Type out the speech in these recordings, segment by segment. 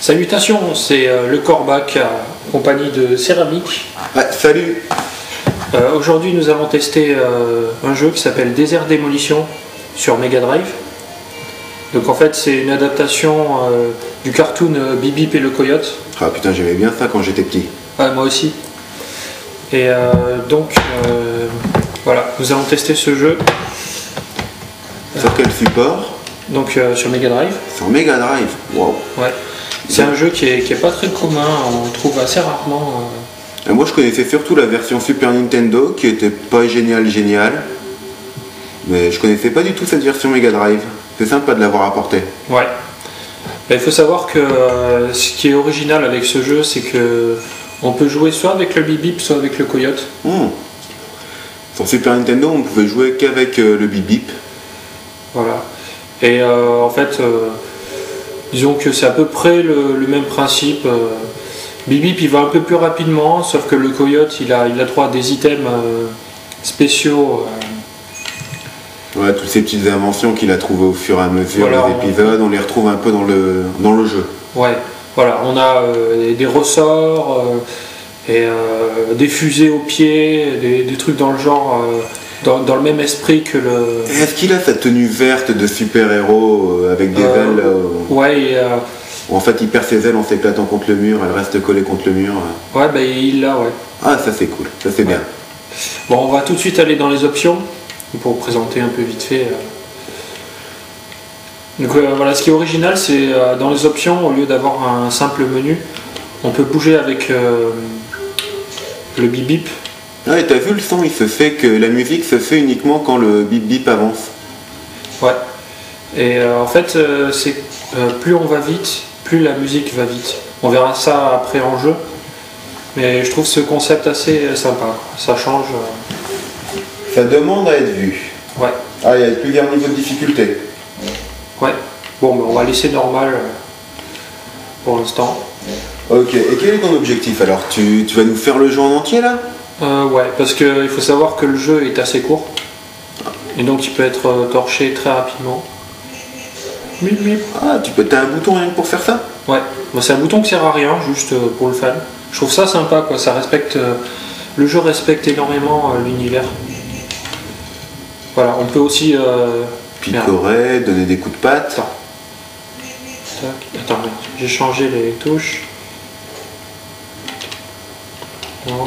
Salutations, c'est le Corbac, compagnie de Céramique. Ouais, salut. Aujourd'hui, nous avons testé un jeu qui s'appelle Desert Demolition sur Mega Drive. Donc en fait, c'est une adaptation du cartoon Bip Bip et le Coyote. Ah putain, j'aimais bien ça quand j'étais petit. Ouais, moi aussi. Et donc, voilà, nous avons testé ce jeu. Sur quel support? Donc sur Mega Drive. Sur Mega Drive. Wow. Ouais. C'est un jeu qui est pas très commun, on le trouve assez rarement. Et moi je connaissais surtout la version Super Nintendo qui était pas géniale. Mais je connaissais pas du tout cette version Mega Drive. C'est sympa de l'avoir apporté. Ouais. Il faut savoir que ce qui est original avec ce jeu, c'est que on peut jouer soit avec le Bip Bip, soit avec le Coyote. Sur Super Nintendo, on pouvait jouer qu'avec le Bip Bip. Voilà. Et en fait, disons que c'est à peu près le même principe. Bip Bip il va un peu plus rapidement, sauf que le Coyote il a droit à des items spéciaux. Ouais, toutes ces petites inventions qu'il a trouvées au fur et à mesure des épisodes, on les retrouve un peu dans le jeu. Ouais, voilà, on a des ressorts, et des fusées aux pieds, des trucs dans le genre, dans le même esprit que le... Est-ce qu'il a sa tenue verte de super-héros avec des ailes Ouais, en fait il perd ses ailes en s'éclatant contre le mur, elle reste collée contre le mur. Ouais, bah il l'a, ouais. Ah, ça c'est cool, ça c'est bien. Bon, on va tout de suite aller dans les options, pour vous présenter un peu vite fait. Donc voilà, ce qui est original, c'est dans les options, au lieu d'avoir un simple menu, on peut bouger avec le Bip Bip. Ah, et t'as vu le son, la musique se fait uniquement quand le Bip Bip avance. Ouais. Et en fait, plus on va vite, plus la musique va vite. On verra ça après en jeu. Mais je trouve ce concept assez sympa. Ça change. Ça demande à être vu. Ouais. Ah, il y a plusieurs niveaux de difficulté. Ouais. Bon, mais on va laisser normal pour l'instant. Ok, et quel est ton objectif alors? Tu vas nous faire le jeu en entier là? Ouais, parce qu'il faut savoir que le jeu est assez court. Et donc il peut être torché très rapidement. Mip, mip. Ah, t'as un bouton rien que pour faire ça? Ouais, bon, c'est un bouton qui sert à rien, juste pour le fun. Je trouve ça sympa, quoi. Ça respecte, le jeu respecte énormément l'univers. Voilà, on peut aussi picorer, donner des coups de patte. Attends, j'ai changé les touches. Non.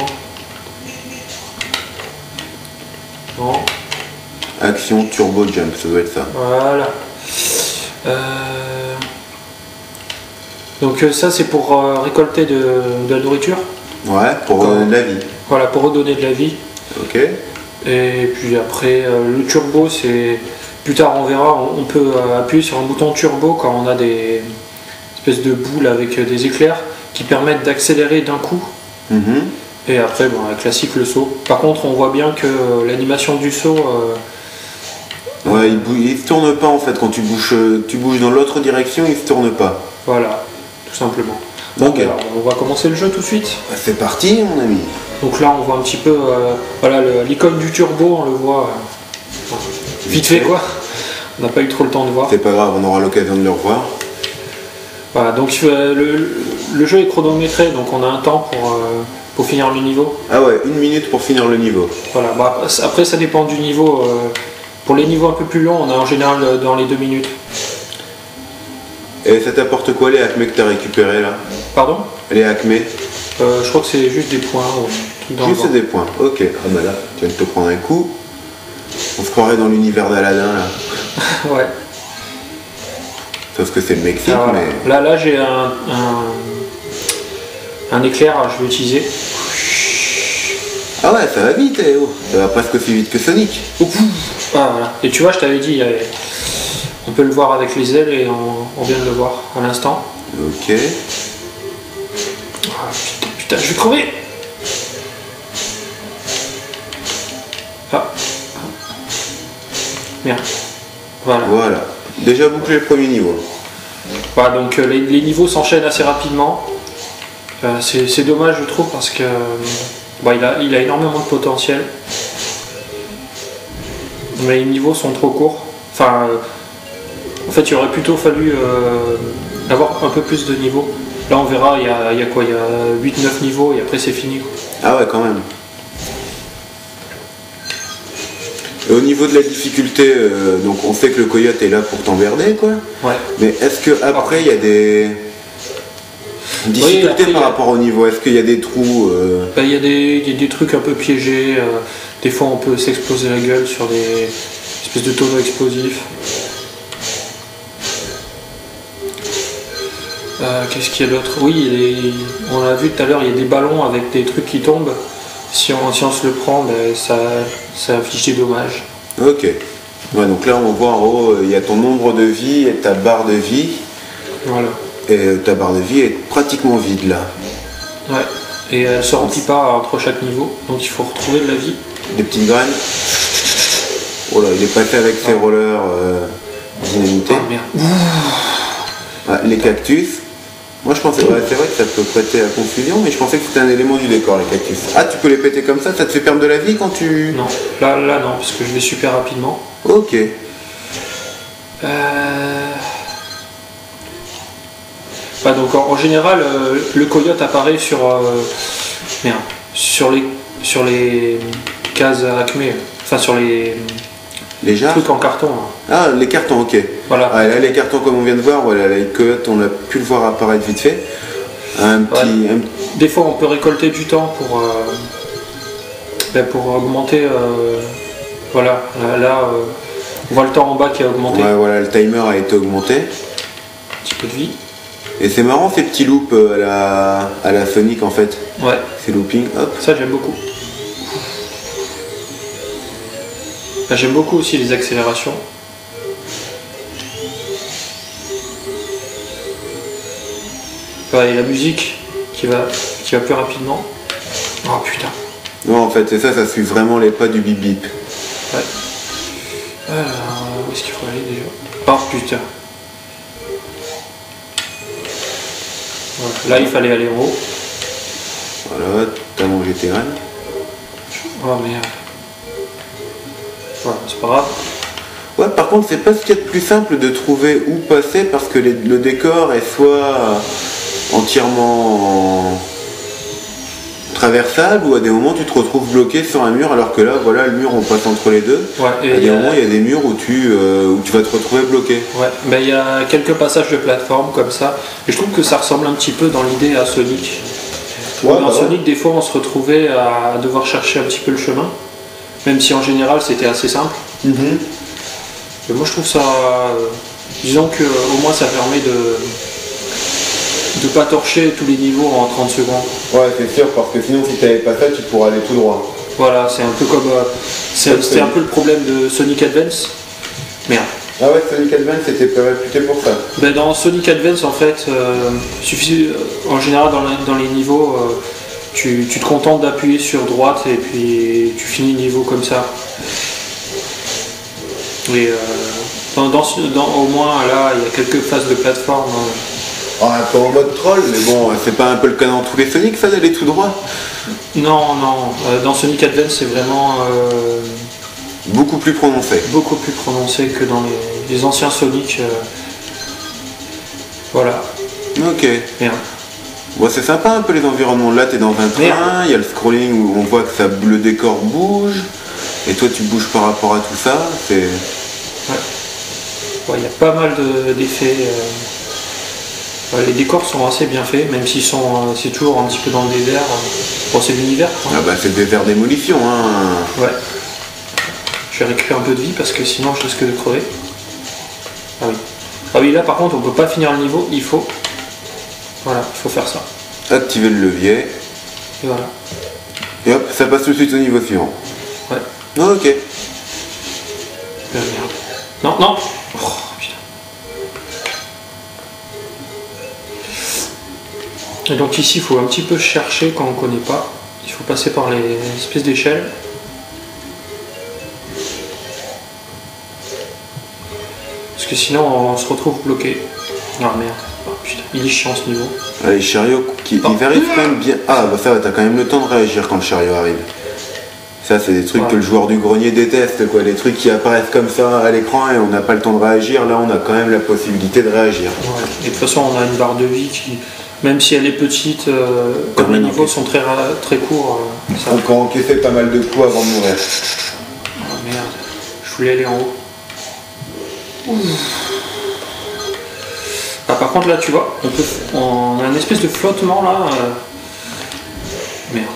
Non. Action turbo jump, ça doit être ça. Voilà. Donc ça c'est pour récolter de la nourriture. Ouais, pour redonner de la vie. Voilà, pour redonner de la vie. Ok. Et puis après le turbo, c'est... Plus tard on verra, on peut appuyer sur un bouton turbo quand on a des espèces de boules avec des éclairs qui permettent d'accélérer d'un coup. Et après, bon, classique le saut. Par contre, on voit bien que l'animation du saut... ouais, il se tourne pas en fait. Quand tu bouges dans l'autre direction, il se tourne pas. Voilà, tout simplement. Donc, alors, on va commencer le jeu tout de suite. C'est parti, mon ami. Donc là, on voit un petit peu... voilà, l'icône du turbo, on le voit... vite fait, quoi. On n'a pas eu trop le temps de voir. C'est pas grave, on aura l'occasion de le revoir. Voilà, donc le jeu est chronométré, donc on a un temps pour finir le niveau. Ah ouais, 1 minute pour finir le niveau. Voilà, bah, après ça dépend du niveau. Pour les niveaux un peu plus longs, on a en général dans les 2 minutes. Et ça t'apporte quoi les acmés que t'as récupéré là? Pardon? Les acmés? Je crois que c'est juste des points. Juste des points, ok. Ah bah là, tu viens de te prendre un coup. On se croirait dans l'univers d'Aladin là. Ouais. Sauf que c'est le Mexique, voilà. mais... Là j'ai un éclair, je vais utiliser. Ah ouais, ça va vite, ça va presque aussi vite que Sonic. Ah, voilà. Et tu vois, je t'avais dit, on peut le voir avec les ailes et on vient de le voir à l'instant. Ok. Ah, putain, je vais crever. Ah. Merde. Voilà. Déjà bouclé le premier niveau. Voilà, donc les niveaux s'enchaînent assez rapidement. C'est dommage, je trouve, parce que il a énormément de potentiel. Mais les niveaux sont trop courts. Enfin, en fait, il aurait plutôt fallu avoir un peu plus de niveaux. Là on verra, il y a quoi, il y a 8-9 niveaux et après c'est fini quoi. Ah ouais, quand même. Et au niveau de la difficulté, donc on sait que le coyote est là pour t'emmerder quoi. Ouais. Mais est-ce que après il y a des difficultés après, par rapport au niveau? Est-ce qu'il y a des trous Il y a des trucs un peu piégés, des fois on peut s'exploser la gueule sur des espèces de tonneaux explosifs. Qu'est-ce qu'il y a d'autre? Oui, on l'a vu tout à l'heure, il y a des ballons avec des trucs qui tombent. Si on se le prend, ben, ça affiche des dommages. Ok. Ouais, donc là on voit en haut, il y a ton nombre de vie et ta barre de vie. Voilà. Et ta barre de vie est pratiquement vide là. Ouais. Et elle se remplit pas entre chaque niveau, donc il faut retrouver de la vie. Des petites graines. Oh là, il est passé avec ses rollers dynamités. Ah merde. Ah, les cactus. Moi je pensais, ouais, c'est vrai que ça peut prêter à confusion, mais je pensais que c'était un élément du décor les cactus. Ah, tu peux les péter comme ça te fait perdre de la vie quand tu... Non, là non, parce que je vais super rapidement. Ok. Bah, donc en général, le coyote apparaît sur les cases Acme, enfin sur les jarres trucs en carton. Hein. Ah, les cartons, ok. Voilà. Ah, là, les cartons, comme on vient de voir, voilà, les coyotes, on a pu le voir apparaître vite fait. Des fois, on peut récolter du temps pour augmenter. Voilà, là, on voit le temps en bas qui a augmenté. Ouais, voilà, le timer a été augmenté. Un petit peu de vie. Et c'est marrant ces petits loops à la Sonic en fait. Ouais. Ces loopings, hop. Ça, j'aime beaucoup. J'aime beaucoup aussi les accélérations. Et la musique qui va plus rapidement. Oh putain. Non, en fait, c'est ça suit vraiment les pas du bip bip. Ouais. Alors, où est-ce qu'il faut aller déjà? Oh putain. Voilà. Là, il fallait aller en haut. Voilà, t'as mangé tes graines. Oh merde. Voilà, c'est pas grave. Ouais, par contre, c'est pas ce qu'il y a de plus simple de trouver où passer parce que le décor est soit entièrement traversable ou à des moments tu te retrouves bloqué sur un mur alors que là, voilà, le mur on passe entre les deux. Ouais, et à des moments, il y a des murs où tu vas te retrouver bloqué. Ouais, ben, il y a quelques passages de plateforme comme ça. Et je trouve que ça ressemble un petit peu dans l'idée à Sonic. Ouais, dans Sonic, des fois, on se retrouvait à devoir chercher un petit peu le chemin. Même si en général, c'était assez simple. Et moi, je trouve ça... disons que au moins, ça permet de pas torcher tous les niveaux en 30 secondes. Ouais, c'est sûr, parce que sinon, si t'avais pas ça, tu pourrais aller tout droit. Voilà, c'est un peu comme... c'était un peu le problème de Sonic Advance. Merde. Ah ouais, Sonic Advance était réputé pour ça. Ben dans Sonic Advance, en fait, suffit, en général dans les niveaux, tu te contentes d'appuyer sur droite et puis tu finis le niveau comme ça. Et au moins là, il y a quelques phases de plateforme. Un peu en mode troll, mais bon, c'est pas un peu le cas dans tous les Sonic, ça d'aller tout droit? Non, dans Sonic Advance, c'est vraiment... beaucoup plus prononcé. Beaucoup plus prononcé que dans les anciens Sonic. Voilà. Ok. Merde. Bon, c'est sympa un peu les environnements. Là, t'es dans un train, il y a le scrolling où on voit que le décor bouge, et toi tu bouges par rapport à tout ça. C'est... Ouais. Il y a pas mal d'effets. Les décors sont assez bien faits, même s'ils sont c'est toujours un petit peu dans le désert. Bon, c'est l'univers. Hein. Ah bah c'est le désert démolition. Hein. Ouais. Je vais récupérer un peu de vie parce que sinon je risque de crever. Ah oui. Ah oui, là par contre on peut pas finir le niveau, il faut... Voilà, il faut faire ça. Activer le levier. Et voilà. Et hop, ça passe tout de suite au niveau suivant. Ouais. Ok. Merde. Non, non. Oh, putain. Et donc ici il faut un petit peu chercher quand on connaît pas. Il faut passer par les espèces d'échelles. Parce que sinon on se retrouve bloqué. Ah merde. Oh, putain, il est chiant ce niveau. Ah, les chariots qui arrivent quand même bien. Ah bah ça va, t'as quand même le temps de réagir quand le chariot arrive. Ça, c'est des trucs que le joueur du grenier déteste, quoi. Les trucs qui apparaissent comme ça à l'écran et on n'a pas le temps de réagir. Là, on a quand même la possibilité de réagir. Ouais. Et de toute façon, on a une barre de vie qui, même si elle est petite, comme les niveaux sont très courts, ça peut encaisser pas mal de coups avant de mourir. Oh merde, je voulais aller en haut. Ah, par contre, là, tu vois, on a une espèce de flottement là. Merde.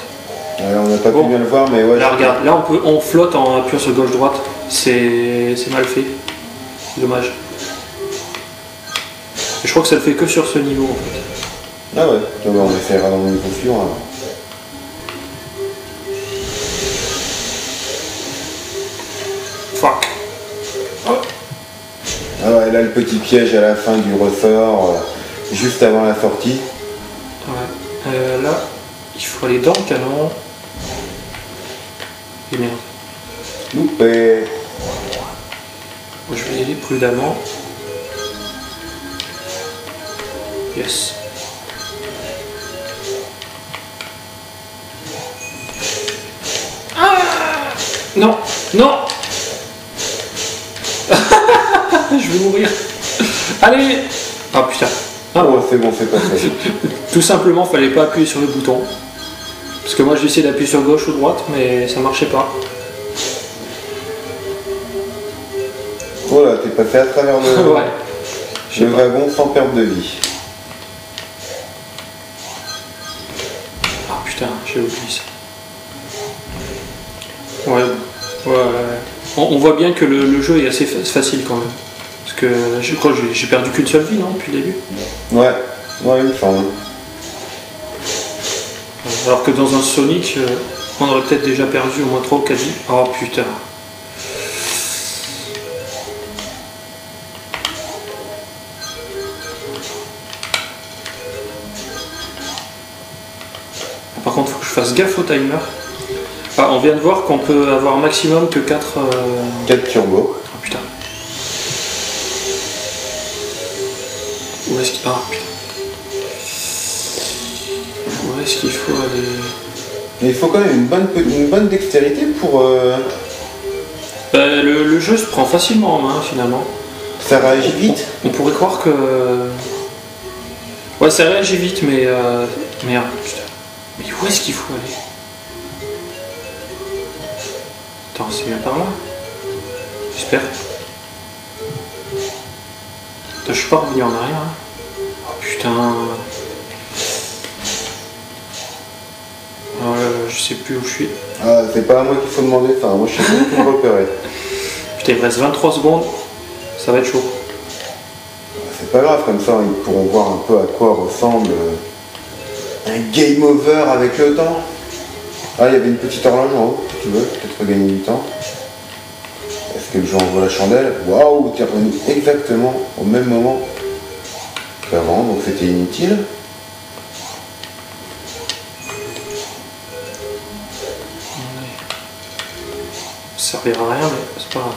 Alors, on n'a pas pu bien le voir, mais ouais. Là, regarde, là on flotte en appuyant sur gauche-droite. C'est mal fait. C'est dommage. Et je crois que ça le fait que sur ce niveau en fait. Ah ouais, on essaiera dans le niveau suivant alors. Fuck. Oh. Ah ouais, là le petit piège à la fin du ressort, juste avant la sortie. Ouais. Là, il faut aller dans le canon. Et merde. Loupé. Moi, je vais y aller prudemment. Yes. Ah non, non. Je vais mourir. Allez. Ah putain. Ah ouais, c'est bon, c'est pas fait. Tout simplement, fallait pas appuyer sur le bouton. Parce que moi, j'ai essayé d'appuyer sur gauche ou droite, mais ça marchait pas. Oh là, t'es passé à travers le, ouais. le wagon sans perte de vie. Ah putain, j'ai oublié ça. Ouais, on voit bien que le jeu est assez facile quand même. Parce que je crois que j'ai perdu qu'une seule vie, non, depuis le début. Ouais, il me semble. Alors que dans un Sonic, on aurait peut-être déjà perdu au moins 3 ou 4 vies. Oh putain. Par contre, il faut que je fasse gaffe au timer. Ah, on vient de voir qu'on peut avoir maximum que 4... 4 turbos. Oh putain. Où est-ce qu'il... Ah putain. Où est-ce qu'il faut aller? Mais il faut quand même une bonne dextérité pour... Le jeu se prend facilement en main finalement. Ça réagit vite. On pourrait croire que... Ouais, ça réagit vite, mais... Merde, putain. Mais où est-ce qu'il faut aller? Attends, c'est bien par là? J'espère. Putain, je suis pas revenu en arrière. Hein. Oh putain. Je sais plus où je suis. Ah, c'est pas à moi qu'il faut demander ça. Moi, je sais pas où me repérer. Putain, il me reste 23 secondes. Ça va être chaud. C'est pas grave, comme ça, ils pourront voir un peu à quoi ressemble un game over avec le temps. Ah, il y avait une petite horloge en haut, si tu veux, peut-être gagner du temps. Est-ce que le jeu envoie la chandelle? Waouh, t'es revenu exactement au même moment qu'avant, donc c'était inutile. Ça servira à rien, mais c'est pas grave.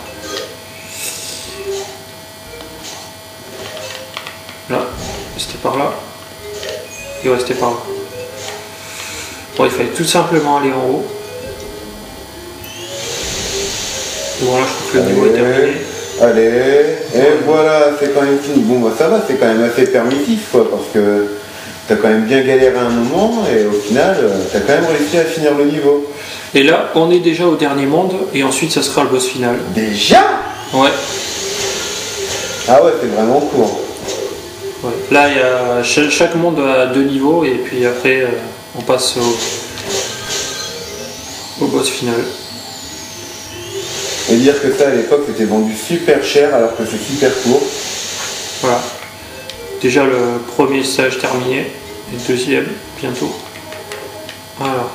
Là, c'était par là. Et ouais, c'était par là. Bon, il fallait tout simplement aller en haut. Bon, là, je trouve que le niveau est terminé. Allez, et voilà, c'est quand même fini. Bon, bah ça va, c'est quand même assez permissif, quoi, parce que t'as quand même bien galéré un moment, et au final, t'as quand même réussi à finir le niveau. Et là, on est déjà au dernier monde, et ensuite, ça sera le boss final. Déjà? Ouais. Ah ouais, c'est vraiment court. Ouais. Là, il y a chaque monde a 2 niveaux, et puis après, on passe au boss final. Et dire que ça, à l'époque, c'était vendu super cher, alors que c'est super court. Voilà. Déjà, le premier stage terminé, et le deuxième, bientôt. Voilà.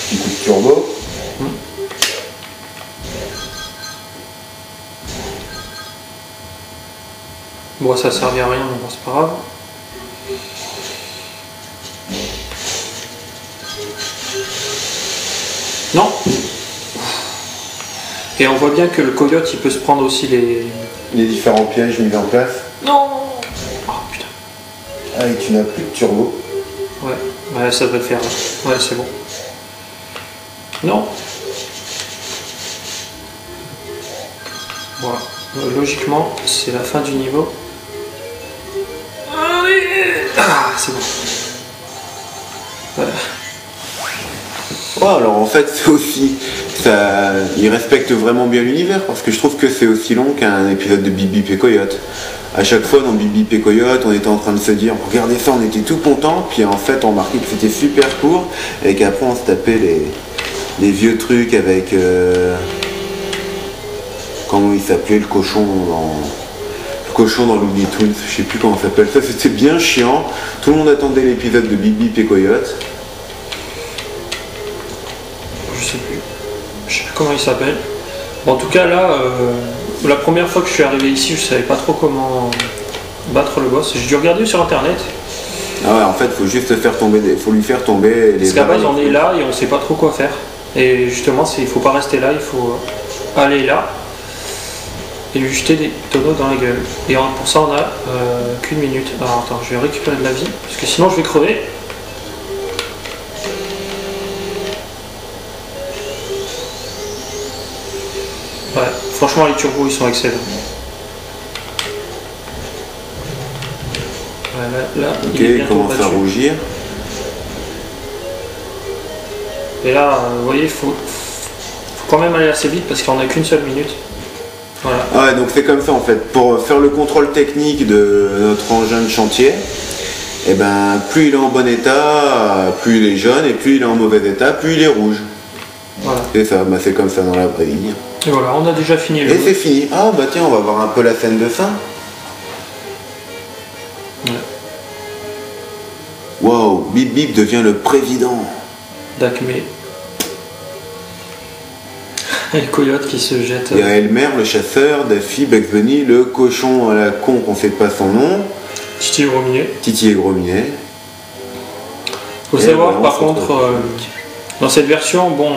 Petit coup de turbo. Bon, ça servait à rien, mais bon, c'est pas grave. Non. Et on voit bien que le coyote, il peut se prendre aussi les différents pièges mis en place. Non. Oh putain. Ah, et tu n'as plus de turbo. Ouais, Ouais, ça devrait le faire. Ouais, c'est bon. Non. Voilà. Logiquement, c'est la fin du niveau. Ah, c'est bon. Voilà. Ouais, alors en fait, c'est aussi. Ça, il respecte vraiment bien l'univers parce que je trouve que c'est aussi long qu'un épisode de Bip Bip et Coyote. À chaque fois dans Bip Bip et Coyote, on était en train de se dire regardez ça, on était tout content, puis en fait on remarquait que c'était super court et qu'après on se tapait les vieux trucs avec comment il s'appelait le cochon dans Looney Tunes, je sais plus comment ça s'appelle ça, c'était bien chiant. Tout le monde attendait l'épisode de Bip Bip et Coyote. Je sais plus comment il s'appelle. Bon, en tout cas là, la première fois que je suis arrivé ici, je savais pas trop comment battre le boss. J'ai dû regarder sur internet. Ah ouais, en fait, faut juste faire tomber faut lui faire tomber les. Parce qu'à base, on est là et on sait pas trop quoi faire. Et justement, il faut pas rester là, il faut aller là et lui jeter des tonneaux dans la gueule. Et pour ça, on a qu'une minute. Alors attends, je vais récupérer de la vie parce que sinon, je vais crever. Ouais, franchement les turbos ils sont excellents. Ouais, là ok, il commence à rougir. Et là, vous voyez, il faut quand même aller assez vite parce qu'on n'a qu'une seule minute. Voilà. Ah ouais, donc c'est comme ça en fait. Pour faire le contrôle technique de notre engin de chantier, et ben plus il est en bon état, plus il est jaune, et plus il est en mauvais état, plus il est rouge. Voilà. C'est ça, bah c'est comme ça dans la vraie vie. Et voilà, on a déjà fini le Et jeu. c'est fini. Ah bah tiens, on va voir un peu la scène de fin. Ouais. Wow, Bip Bip devient le président. D'acmé. Et le coyote qui se jette. Il y a Elmer, le chasseur, Daffy, Bugs Bunny, le cochon à la con qu'on sait pas son nom, Titi et Grominet. Titi et Grominet. Faut Et savoir voilà, par on se contre, retrouve. dans cette version, bon,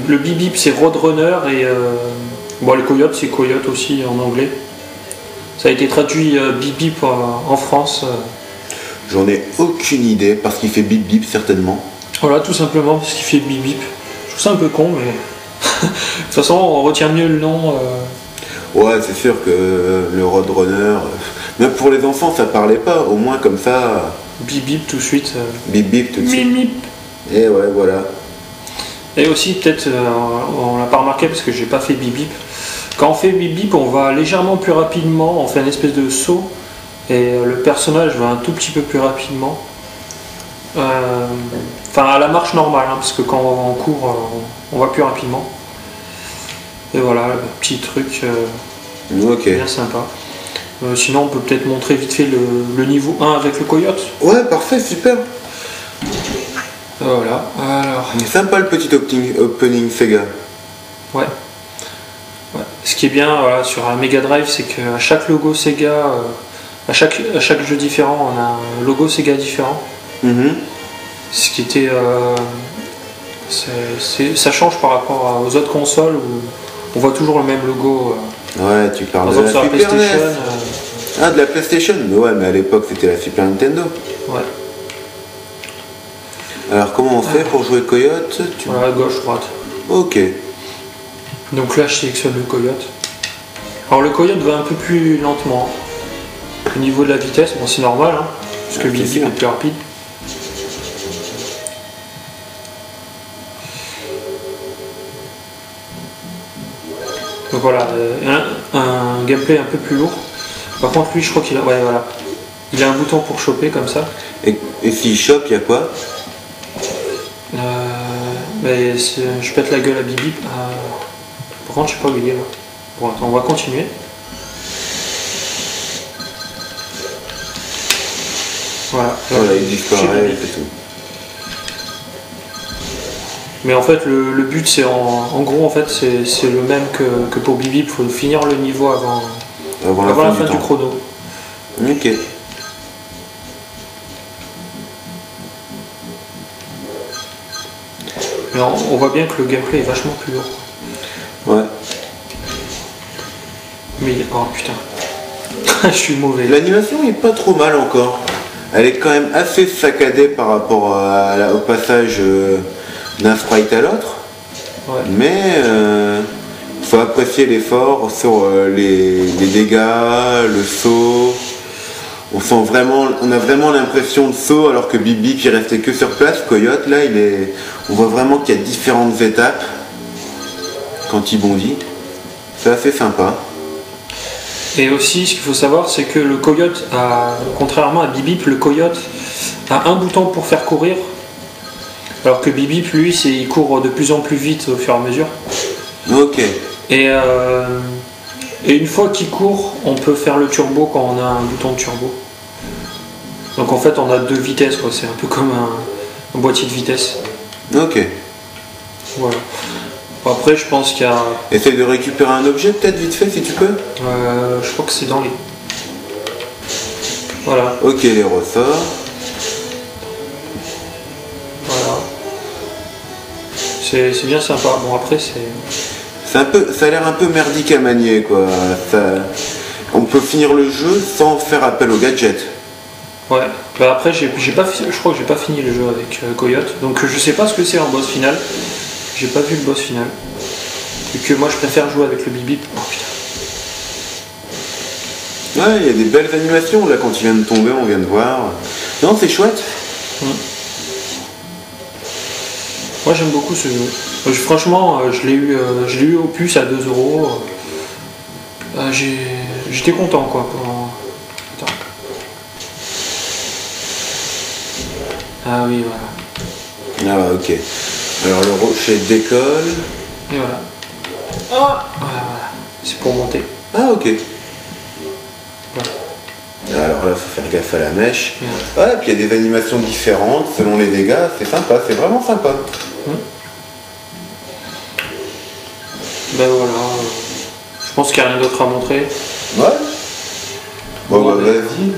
le Bip Bip c'est Roadrunner et bon, les coyotes c'est coyote aussi en anglais. Ça a été traduit Bip Bip en France. J'en ai aucune idée parce qu'il fait Bip Bip certainement. Voilà, tout simplement parce qu'il fait Bip Bip. Je trouve ça un peu con, mais de toute façon on retient mieux le nom. Ouais, c'est sûr que le Roadrunner, même pour les enfants ça parlait pas, au moins comme ça, Bip Bip tout de suite. Bip Bip tout de suite. Mip Mip. Et ouais, voilà. Et aussi peut-être, on l'a pas remarqué parce que j'ai pas fait Bip Bip. Quand on fait Bip Bip, on va légèrement plus rapidement, on fait une espèce de saut et le personnage va un tout petit peu plus rapidement. Enfin à la marche normale, hein, parce que quand on court, on va plus rapidement. Et voilà, le petit truc Ok. bien sympa. Sinon on peut peut-être montrer vite fait le niveau 1 avec le coyote. Ouais, parfait, super. Voilà, alors. Il est sympa le petit opening Sega. Ouais. Ouais. Ce qui est bien voilà, sur un Mega Drive, c'est qu'à chaque logo Sega, à chaque jeu différent, on a un logo Sega différent. Mhm. Ce qui était. Ça change par rapport aux autres consoles où on voit toujours le même logo. Ouais, tu Par parles de exemple la sur la Super PlayStation. NES. Ah, de la PlayStation. Mais ouais, mais à l'époque c'était la Super Nintendo. Ouais. Alors comment on fait pour jouer Coyote Voilà, gauche, droite. Ok. Donc là, je sélectionne le coyote. Alors le coyote va un peu plus lentement. Au niveau de la vitesse, bon c'est normal, hein, parce que Ah, Bip c'est Bip sûr. est plus rapide. Donc voilà, un gameplay un peu plus lourd. Par contre lui je crois qu'il a. Ouais voilà. Il a un bouton pour choper comme ça. Et s'il chope, il y a quoi? Mais je pète la gueule à Bip Bip. Par contre je sais pas où il est là. Bon attends, on va continuer. Voilà. Voilà, il J'ai disparaît, Bip Bip. c'est tout. Mais en fait le but c'est en gros en fait c'est le même que pour Bip Bip, il faut finir le niveau avant la fin du chrono. Ok. Mais on voit bien que le gameplay est vachement plus lourd. Ouais. Mais oh putain. Je suis mauvais. L'animation est pas trop mal encore. Elle est quand même assez saccadée par rapport au passage d'un sprite à l'autre. Ouais. Mais il faut apprécier l'effort sur les dégâts, le saut. On a vraiment l'impression de saut, alors que Bibi qui restait que sur place, Coyote là, on voit vraiment qu'il y a différentes étapes quand il bondit. C'est assez sympa. Et aussi, ce qu'il faut savoir, c'est que le Coyote, contrairement à Bibip, le Coyote a un bouton pour faire courir, alors que Bibip, lui, il court de plus en plus vite au fur et à mesure. Ok. Et une fois qu'il court, on peut faire le turbo quand on a un bouton de turbo. Donc en fait, on a 2 vitesses, quoi. C'est un peu comme un boîtier de vitesse. Ok. Voilà. Après, je pense qu'il y a... Essaye de récupérer un objet, peut-être vite fait, si tu peux. Je crois que c'est dans les... Voilà. Ok, les ressorts. Voilà. C'est bien sympa. Bon, après, Ça a l'air un peu merdique à manier, quoi. On peut finir le jeu sans faire appel au gadget. Ouais. Bah après, je crois que j'ai pas fini le jeu avec Coyote. Donc je sais pas ce que c'est en boss final. J'ai pas vu le boss final. Et que moi, je préfère jouer avec le Bibip. Oh putain. Ouais, il y a des belles animations, là, quand il vient de tomber, on vient de voir. Non, c'est chouette. Moi j'aime beaucoup ce jeu. Franchement, je l'ai eu au puce à 2€. J'étais content quoi. Attends. Ah oui, voilà. Ah, ok. Alors le rocher décolle. Et voilà. Ah, voilà. C'est pour monter. Ah, ok. Voilà. Alors là, faut faire gaffe à la mèche. Voilà. Ouais, puis il y a des animations différentes selon les dégâts. C'est sympa, c'est vraiment sympa. Ben voilà. Je pense qu'il n'y a rien d'autre à montrer. Ouais. Bon, bah vas-y,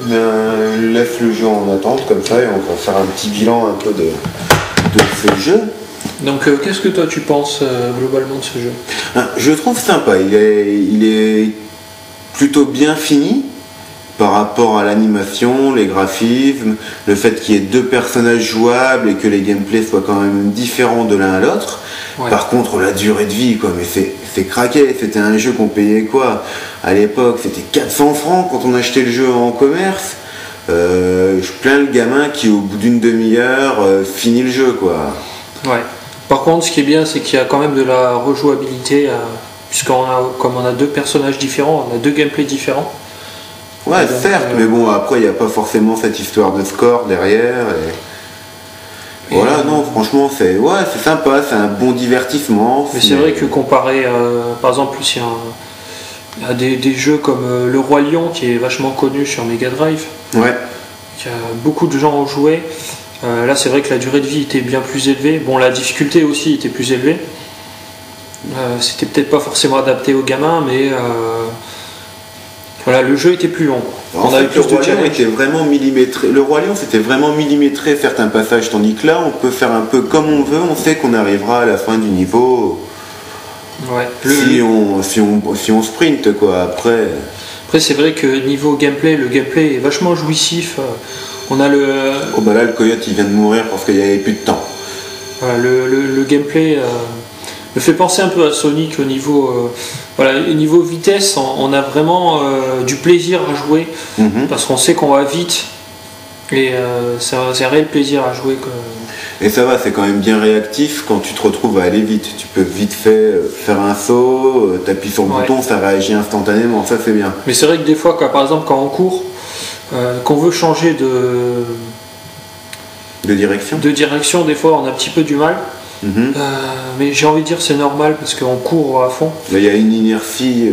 laisse le jeu en attente comme ça et on va faire un petit bilan un peu de ce jeu. Donc qu'est-ce que toi tu penses globalement de ce jeu? Je le trouve sympa, il est plutôt bien fini par rapport à l'animation, les graphismes, le fait qu'il y ait 2 personnages jouables et que les gameplays soient quand même différents de l'un à l'autre. Ouais. Par contre, la durée de vie, quoi, mais c'est craqué. C'était un jeu qu'on payait quoi à l'époque, c'était 400 francs quand on achetait le jeu en commerce. Je plains le gamin qui, au bout d'une demi-heure, finit le jeu, quoi. Ouais. Par contre, ce qui est bien, c'est qu'il y a quand même de la rejouabilité, comme on a 2 personnages différents, on a 2 gameplays différents. Ouais, donc, certes, mais bon, après, il n'y a pas forcément cette histoire de score derrière. Et voilà, non, franchement, c'est sympa, c'est un bon divertissement. Mais c'est vrai que comparé, par exemple, il y a des jeux comme Le Roi Lion, qui est vachement connu sur Mega Drive. Ouais. Beaucoup de gens ont joué. Là, c'est vrai que la durée de vie était bien plus élevée. Bon, la difficulté aussi était plus élevée. C'était peut-être pas forcément adapté aux gamins, mais voilà, le jeu était plus long. En fait, le Roi Lion était vraiment millimétré. Le Roi Lion, c'était vraiment millimétré certains passages, tandis que là, on peut faire un peu comme on veut. On sait qu'on arrivera à la fin du niveau. Ouais. Si on sprint, quoi. Après, c'est vrai que niveau gameplay, le gameplay est vachement jouissif. On a le. Oh bah là, le coyote il vient de mourir parce qu'il n'y avait plus de temps. Voilà, le gameplay me fait penser un peu à Sonic au niveau. Au niveau vitesse, on a vraiment du plaisir à jouer parce qu'on sait qu'on va vite et c'est un réel plaisir à jouer. Et ça va, c'est quand même bien réactif quand tu te retrouves à aller vite. Tu peux vite fait faire un saut, t'appuies sur le bouton, ça réagit instantanément, ça c'est bien. Mais c'est vrai que des fois, par exemple, quand on court, qu'on veut changer de direction, des fois on a un petit peu du mal. Mais j'ai envie de dire c'est normal parce qu'on court à fond. Il y a une inertie,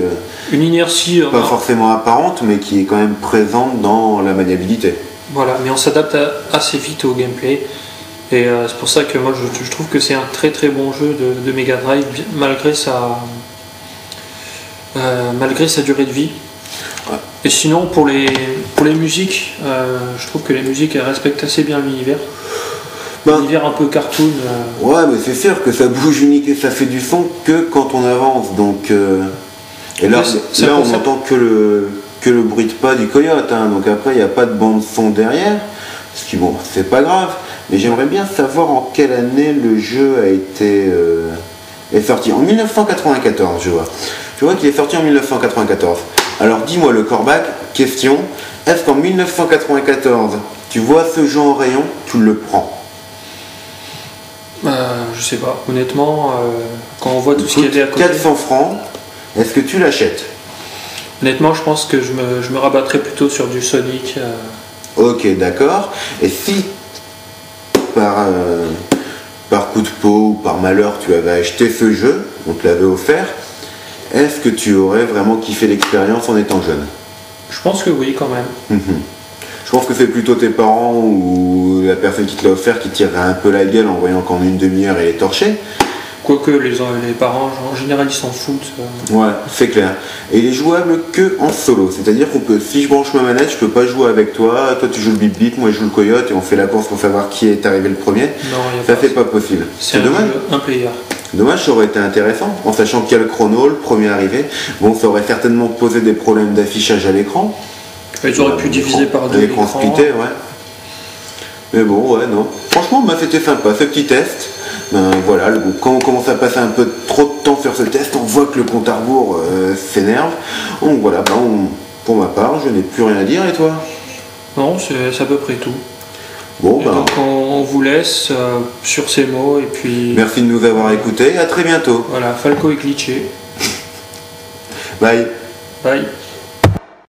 pas forcément apparente, mais qui est quand même présente dans la maniabilité. Voilà, mais on s'adapte assez vite au gameplay. Et c'est pour ça que moi je trouve que c'est un très très bon jeu de Mega Drive malgré sa durée de vie. Ouais. Et sinon pour les musiques, je trouve que les musiques elles respectent assez bien l'univers. L'univers un peu cartoon. Ouais, mais c'est sûr que ça bouge unique et ça fait du son que quand on avance. Donc, et là on n'entend que le bruit de pas du coyote. Hein, donc après, il n'y a pas de bande son derrière. Ce qui, bon, c'est pas grave, mais j'aimerais bien savoir en quelle année le jeu a été est sorti. En 1994, je vois. Je vois qu'il est sorti en 1994. Alors dis-moi le Corbac, question, est-ce qu'en 1994, tu vois ce jeu en rayon, tu le prends? Je sais pas, honnêtement, quand on voit tout ce qu'il y avait à côté. 400 francs, est-ce que tu l'achètes? Honnêtement, je pense que je me rabattrais plutôt sur du Sonic. Ok, d'accord. Et si par coup de peau ou par malheur tu avais acheté ce jeu, on te l'avait offert, est-ce que tu aurais vraiment kiffé l'expérience en étant jeune? Je pense que oui, quand même. Je pense que c'est plutôt tes parents ou la personne qui te l'a offert qui tirerait un peu la gueule en voyant qu'en une demi-heure il est torché. Quoique les parents, en général, ils s'en foutent. Ouais, c'est clair. Et il est jouable que en solo. C'est-à-dire qu'on peut, si je branche ma manette, je peux pas jouer avec toi. Toi tu joues le bip bip, moi je joue le coyote et on fait la course pour savoir qui est arrivé le premier. Non, ça c'est pas possible. C'est dommage. Un player. Dommage, ça aurait été intéressant, en sachant qu'il y a le chrono, le premier arrivé. Bon, ça aurait certainement posé des problèmes d'affichage à l'écran. Ils auraient pu diviser par deux l'écran splitté, ouais. Mais bon, ouais, non. Franchement, bah, c'était sympa, ce petit test. Ben, voilà, quand on commence à passer un peu trop de temps sur ce test, on voit que le compte à rebours s'énerve. Donc voilà, ben, pour ma part, je n'ai plus rien à dire, et toi? Non, c'est à peu près tout. Bon, ben, donc on vous laisse sur ces mots, et puis... Merci de nous avoir écoutés, à très bientôt. Voilà, Falco est glitché. Bye. Bye.